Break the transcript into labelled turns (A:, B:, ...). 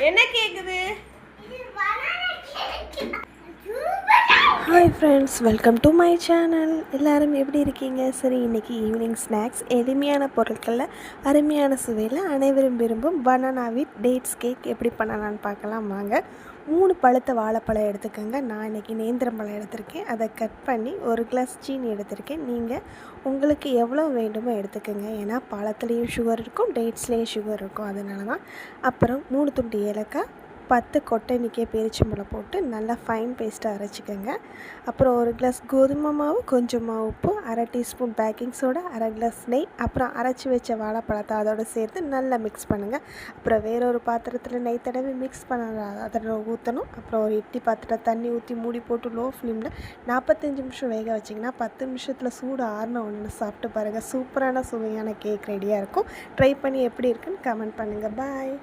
A: என்ன கேக்குது?
B: Hi friends, welcome to my channel. எல்லோரும் எப்படி இருக்கீங்க? சரி, இன்றைக்கி ஈவினிங் ஸ்நாக்ஸ் எளிமையான பொருட்களில் அருமையான சுவையில் அனைவரும் விரும்பும் பனானா வித் டேட்ஸ் கேக் எப்படி பண்ணலான்னு பார்க்கலாம் வாங்க. 3 பழுத்த வாழைப்பழம் எடுத்துக்கோங்க. நான் இன்றைக்கி நேந்திரம்பழம் எடுத்திருக்கேன். அதை கட் பண்ணி 1 கிளாஸ் சீனி எடுத்திருக்கேன். நீங்கள் உங்களுக்கு எவ்வளோ வேண்டுமோ எடுத்துக்கோங்க. ஏன்னா பழத்துலேயும் சுகர் இருக்கும், டேட்ஸ்லேயும் சுகர் இருக்கும், அதனால தான். அப்புறம் 3 துண்டு ஏலக்காய், 10 கொட்டைனிக்கே பேரிச்சம்பழம் போட்டு நல்லா ஃபைன் பேஸ்ட்டாக அரைச்சிக்கோங்க. அப்புறம் 1 கிளாஸ் கோதுமை மாவு, கொஞ்சமாக உப்பு, 1/2 டீஸ்பூன் பேக்கிங் சோடா, 1/2 கிளாஸ் நெய், அப்புறம் அரைச்சி வச்ச வாழைப்பழத்தை அதோடு சேர்த்து நல்லா மிக்ஸ் பண்ணுங்கள். அப்புறம் வேறொரு பாத்திரத்தில் நெய் தடவி மிக்ஸ் பண்ண அதில் ஊற்றணும். அப்புறம் ஒரு இட்லி பாத்திரத்தில் தண்ணி ஊற்றி மூடி போட்டு லோ ஃப்ளேமில் 45 நிமிஷம் வேக வச்சிங்கன்னா 10 நிமிஷத்தில் சூடு ஆறின ஒன்று சாப்பிட்டு பாருங்கள். சூப்பரான சுவையான கேக் ரெடியாக இருக்கும். ட்ரை பண்ணி எப்படி இருக்குன்னு கமெண்ட் பண்ணுங்கள். பாய்.